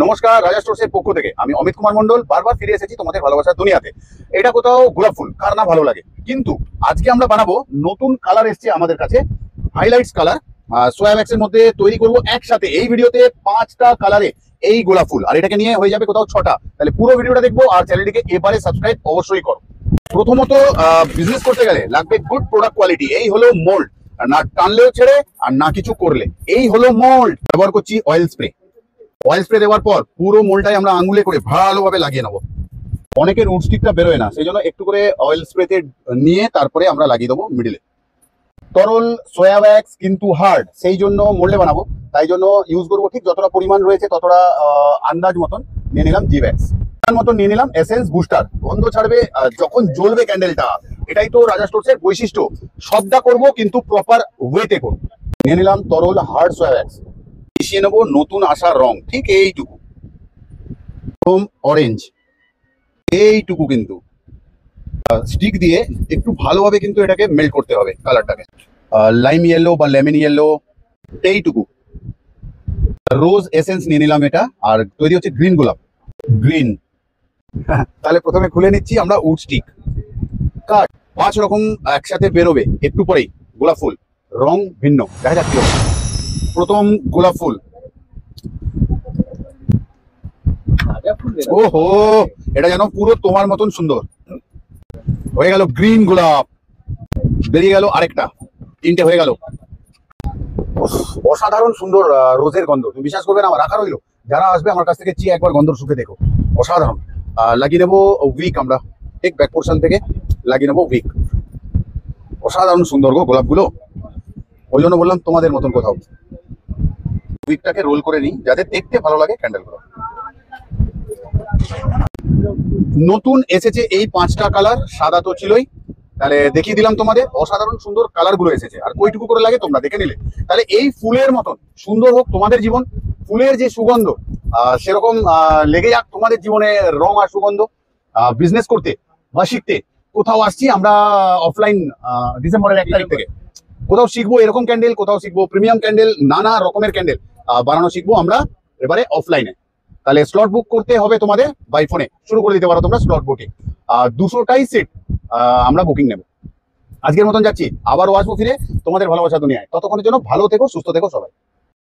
নমস্কার, রাজা স্টোরসের পক্ষ থেকে আমি অমিত কুমার মন্ডল বারবার ফিরে এসেছি তোমাদের ভালোবাসার দুনিয়াতে। এটা কোথাও গোলাপ ফুল, কার না ভালো লাগে, কিন্তু আজকে আমরা বানাবো নতুন কালার এসছে আমাদের কাছে, হাইলাইটস কালার। সোয়া ম্যাক্সের মধ্যে তৈরি করব একসাথে এই ভিডিওতে 5টা কালারে এই গোলাপ ফুল, আর এটাকে নিয়ে হয়ে যাবে কোথাও 6টা। তাহলে পুরো ভিডিওটা দেখবো আর চ্যানেলটিকে এবারে সাবস্ক্রাইব অবশ্যই করো। প্রথমত বিজনেস করতে গেলে লাগবে গুড প্রোডাক্ট কোয়ালিটি। এই হলো মোল্ড, না টানলেও ছেড়ে আর না কিছু করলে। এই হলো মোল্ড। ব্যবহার করছি অয়েল স্প্রে। অয়েল স্প্রে দেওয়ার পর পুরো মোলটাই আমরা আঙুলে করে ভালোভাবে লাগিয়ে নেবো। অনেকের রুট স্টিকটা বেরোয় না, সেই জন্য একটু করে অয়েল স্প্রেতে নিয়ে তারপরে আমরা লাগিয়ে দেবো মিডিলে। তরল সোয়া ওয়্যাক্স কিন্তু হার্ড, সেই জন্য মোল্ডে বানাবো, তাই জন্য ইউজ করবো ঠিক যতটা পরিমাণ রয়েছে ততটা আন্দাজ মতন নিয়ে নিলাম জি ওয়্যাক্স, মতন নিয়ে নিলাম এসেন্স বুস্টার। গন্ধ ছাড়বে যখন জ্বলবে ক্যান্ডেলটা, এটাই তো রাজা স্টোরসের বৈশিষ্ট্য। সবটা করবো কিন্তু প্রপার ওয়েতে করবো। নিয়ে নিলাম তরল হার্ড সোয়া ওয়্যাক্স, মিশিয়ে নেবো নতুন আসার রং, ঠিক এইটুকু অরেঞ্জ, এইটুকু কিন্তু স্টিক দিয়ে একটু ভালোভাবে কিন্তু এটাকে মেল্ট করতে হবে কালারটাকে। লাইম ইয়েলো বা লেমন ইয়েলো, এইটুকু রোজ এসেন্স নিয়ে নিলাম এটা, আর তৈরি হচ্ছে গ্রিন গোলাপ, গ্রিন। তাহলে প্রথমে খুলে নিচ্ছি আমরা উড স্টিক কাট। 5 রকম একসাথে বেরোবে একটু পরেই গোলাপ ফুল, রং ভিন্ন, দেখা যাচ্ছে। প্রথম গোলাপ ফুল, ওহো এটা যেন পুরো তোমার মতন সুন্দর হয়ে গেল। গ্রিন গোলাপ বেরিয়ে গেল, আরেকটা, 3টে হয়ে গেল। অসাধারণ সুন্দর রোজের গন্ধ, তুমি বিশ্বাস করবে না, আমার রাখা রইলো। যারা আসবে আমার কাছ থেকে চেয়ে একবার গন্ধ শুকে দেখো, অসাধারণ। লাগিয়ে নেবো উইক, আমরা ঠিক ব্যাক পোর্শন থেকে লাগিয়ে নেবো উইক। অসাধারণ সুন্দর গো গোলাপগুলো, ওই জন্য বললাম তোমাদের মতন কোথাও। উইকটাকে রোল করে নিই যাতে দেখতে ভালো লাগে ক্যান্ডেলগুলো। নতুন এসেছে এই 5টা কালার, সাদা তো ছিলই, তাহলে দেখিয়ে দিলাম তোমাদের। অসাধারণ সুন্দর কালার গুলো এসেছে, আর কইটুকু করে লাগে তোমরা দেখে নিলে। তাহলে এই ফুলের মতন সুন্দর হোক তোমাদের জীবন, ফুলের যে সুগন্ধ সেরকম লেগে যাক তোমাদের জীবনে রং আর সুগন্ধ। বিজনেস করতে বা শিখতে কোথাও আসছি আমরা অফলাইন, ডিসেম্বরের 1 তারিখ থেকে কোথাও শিখবো এরকম ক্যান্ডেল, কোথাও শিখবো প্রিমিয়াম ক্যান্ডেল, নানা রকমের ক্যান্ডেল বানানো শিখবো আমরা এবারে অফলাইনে। তাহলে স্লট বুক করতে হবে তোমাদের, বাই ফোনে শুরু করে দিতে পারো তোমরা স্লট বুকিং। 200টাই সিট আমরা বুকিং নেব। আজকের মতন যাচ্ছি, আবারও আসবো ফিরে তোমাদের ভালোবাসা দুনিয়ায়। ততক্ষণের জন্য ভালো থেকো, সুস্থ থেকো সবাই।